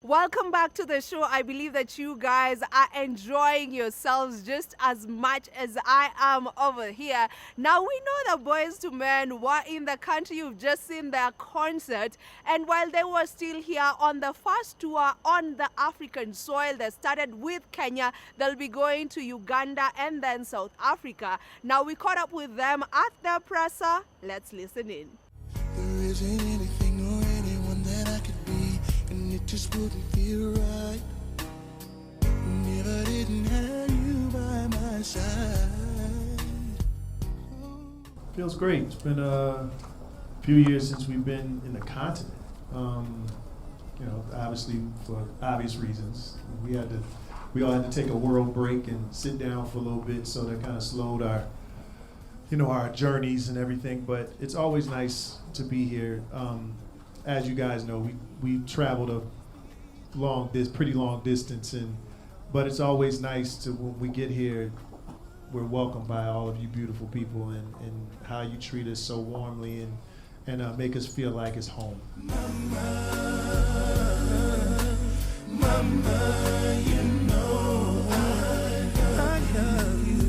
Welcome back to the show. I believe that you guys are enjoying yourselves just as much as I am over here. Now, we know that Boyz II Men were in the country. You've just seen their concert. And while they were still here on the first tour on the African soil, they started with Kenya. They'll be going to Uganda and then South Africa. Now, we caught up with them at their presser. Let's listen in. There isn't anything or anyone that I could be, and it just wouldn't feel right. If I didn't have you by my side. Feels great. It's been a few years since we've been in the continent. Obviously for obvious reasons. We all had to take a world break and sit down for a little bit, so that kind of slowed our journeys and everything. But it's always nice to be here. As you guys know, we traveled a pretty long distance, but it's always nice to, when we get here, we're welcomed by all of you beautiful people and how you treat us so warmly and make us feel like it's home. Mama, you know I love you.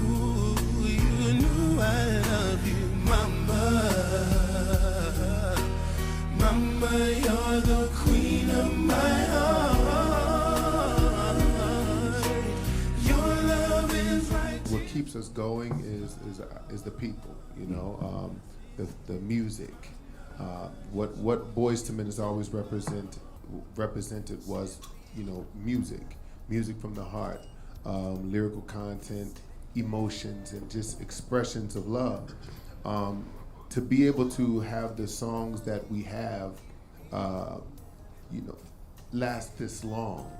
Ooh, you know I love you, Mama. Mama, you're the queen of my heart. Your love is right. What keeps us going is the people, the music. What Boyz II Men has always represented was, music from the heart, lyrical content, emotions, and just expressions of love. To be able to have the songs that we have, last this long,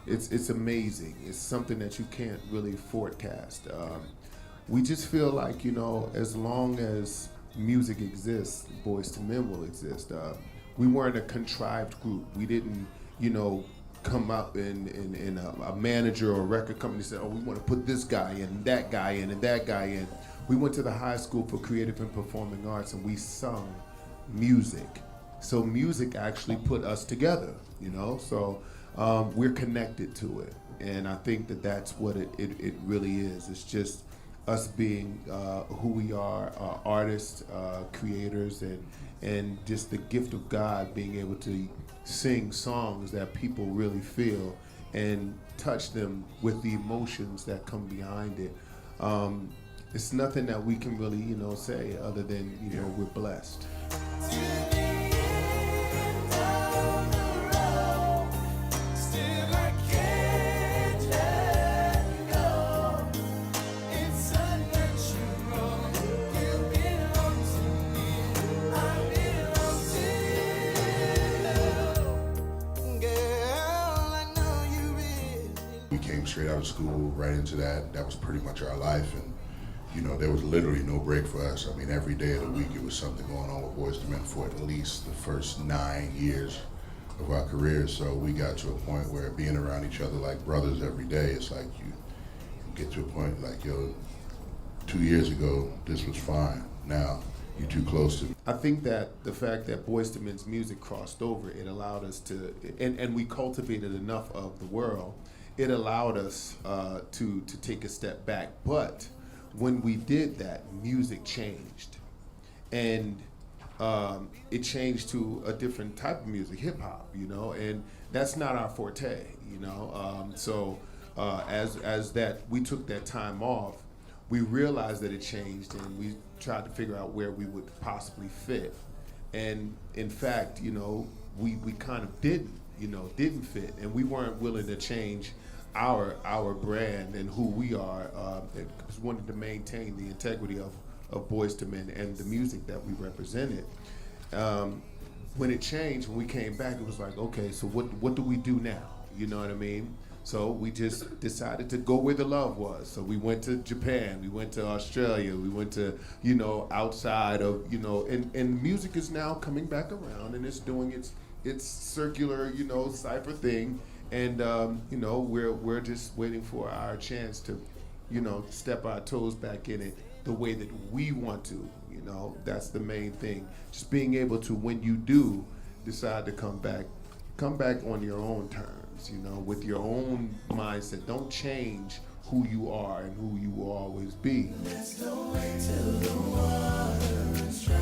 it's amazing. It's something that you can't really forecast. We just feel like, as long as music exists, Boyz II Men will exist. We weren't a contrived group. We didn't, come up and a manager or a record company said, oh, we want to put this guy in, that guy in, and that guy in. We went to the High School for Creative and Performing Arts, and we sung music. So music actually put us together, So we're connected to it, and I think that that's what it really is. It's just us being who we are, artists, creators, and just the gift of God, being able to sing songs that people really feel and touch them with the emotions that come behind it. It's nothing that we can really, say other than, we're blessed. We came straight out of school, right into that. That was pretty much our life, and there was literally no break for us. I mean, every day of the week it was something going on with Boyz II Men for at least the first 9 years of our careers. So we got to a point where being around each other like brothers every day, it's like you get to a point like, 2 years ago this was fine. Now you're too close to me. I think that the fact that Boyz II Men's music crossed over, it allowed us to, and we cultivated enough of the world, it allowed us to take a step back. But when we did that, music changed. And it changed to a different type of music, hip hop, and that's not our forte, So as that we took that time off, we realized that it changed, and we tried to figure out where we would possibly fit. And in fact, we kind of didn't fit, and we weren't willing to change our brand and who we are, because we wanted to maintain the integrity of Boyz II Men and the music that we represented. When it changed, when we came back, it was like, okay, so what do we do now? You know what I mean? So we just decided to go where the love was. So we went to Japan, we went to Australia, we went to, outside of, and music is now coming back around, and it's doing its circular, cipher thing. And, we're just waiting for our chance to, step our toes back in it the way that we want to. That's the main thing. Just being able to, when you do, decide to come back on your own terms, you know, with your own mindset. Don't change who you are and who you will always be. Let's don't wait till the water runs dry.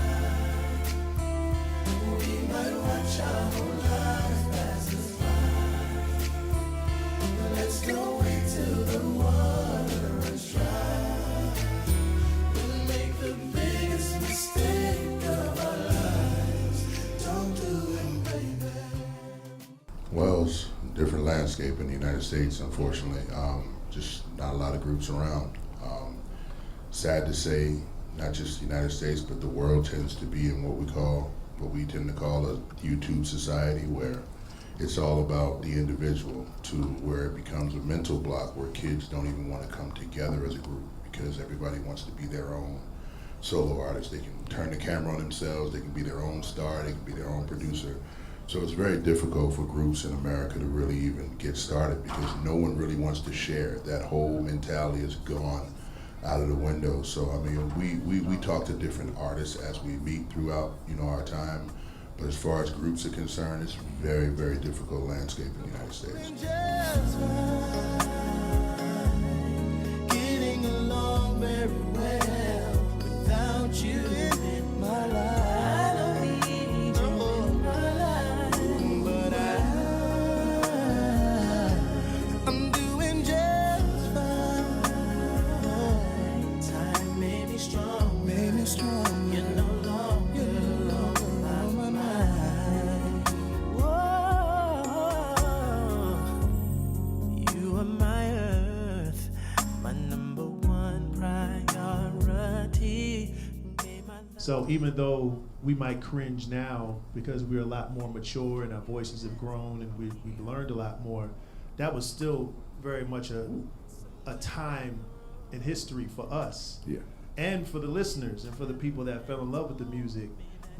We might watch our whole lives pass us by. Let's don't wait till the water runs dry. We'll make the biggest mistake of our lives. Don't do it, baby. Well, it's a different landscape in the United States, unfortunately. Just not a lot of groups around. Sad to say, not just the United States, but the world tends to be in what we tend to call a YouTube society, where it's all about the individual, to where it becomes a mental block where kids don't even want to come together as a group because everybody wants to be their own solo artist. They can turn the camera on themselves, they can be their own star, they can be their own producer. So it's very difficult for groups in America to really even get started because no one really wants to share. That whole mentality is gone out of the window. So I mean, we talk to different artists as we meet throughout, you know, our time. But as far as groups are concerned, it's a very, very difficult landscape in the United States. Just fine, getting along very well without you in my life. I don't need you in my life, but I'm doing just fine. Time made me strong, You're no longer on my mind. Whoa, you are my earth, my number one priority. So even though we might cringe now because we're a lot more mature and our voices have grown and we've learned a lot more, that was still very much a time in history for us. Yeah. And for the listeners and for the people that fell in love with the music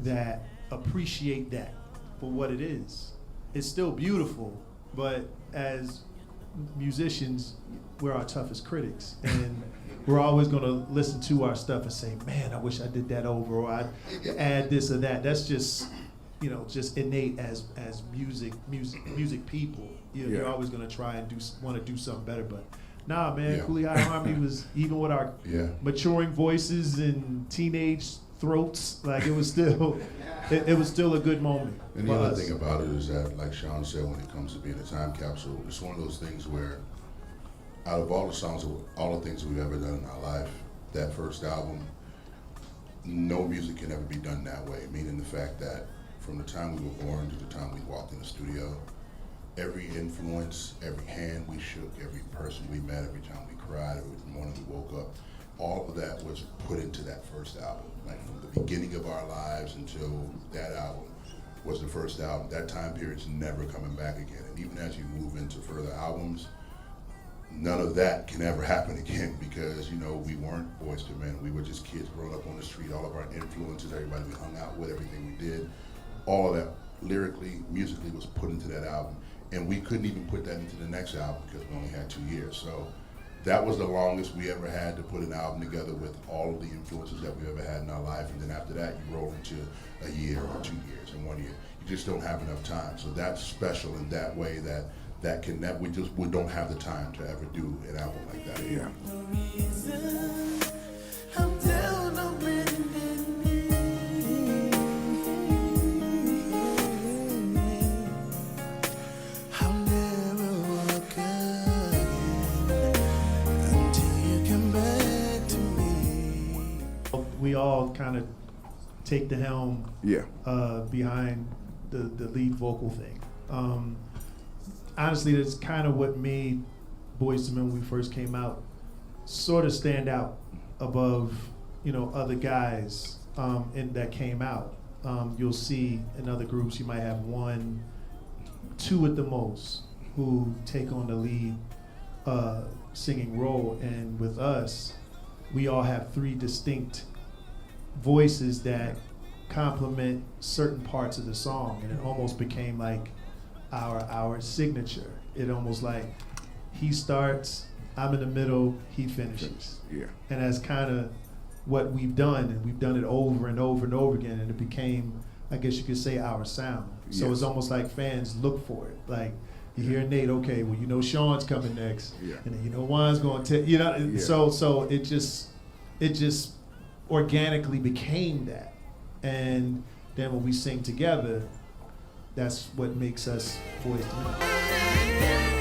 that appreciate that for what it is. It's still beautiful, but as musicians, we're our toughest critics. And we're always gonna listen to our stuff and say, man, I wish I did that over, or I'd add this or that. That's just, you know, just innate as music people. You're Yeah. always gonna try and want to do something better, but nah, man, Yeah. Cooley High Harmony was, even with our Yeah. maturing voices and teenage throats, like it was still, it was still a good moment. And for the other us. thing about it is that, like Sean said, when it comes to being a time capsule, it's one of those things where out of all the songs, all the things we've ever done in our life, that first album, no music can ever be done that way, meaning the fact that from the time we were born to the time we walked in the studio, every influence, every hand we shook, every person we met, every time we cried, every morning we woke up, all of that was put into that first album. Like from the beginning of our lives until that album was the first album. That time period's never coming back again. And even as you move into further albums, none of that can ever happen again because, you know, we weren't Boyz II Men. We were just kids growing up on the street. All of our influences, everybody we hung out with, everything we did, all of that lyrically, musically was put into that album. And we couldn't even put that into the next album because we only had 2 years. So that was the longest we ever had to put an album together with all of the influences that we ever had in our life. And then after that, you roll into a year or 2 years and 1 year. You just don't have enough time. So that's special in that way we don't have the time to ever do an album like that. Yeah. I'm down on bending knee. I'll never walk again until you come back to me. We all kind of take the helm Yeah. behind the lead vocal thing. Honestly, that's kind of what made Boyz II Men when we first came out sort of stand out above, you know, other guys that came out. You'll see in other groups you might have 1, 2 at the most who take on the lead singing role, and with us, we all have 3 distinct voices that complement certain parts of the song, and it almost became like our signature. It almost like he starts, I'm in the middle, he finishes. Yeah. And that's kind of what we've done, and we've done it over and over and over again, and it became I guess you could say, our sound. So Yes. it's almost like fans look for it. Like, you hear Nate, okay, well, you know Sean's coming next, Yeah. and then you know Juan's going to, Yeah. so it just organically became that. And then when we sing together, that's what makes us Boyz II Men.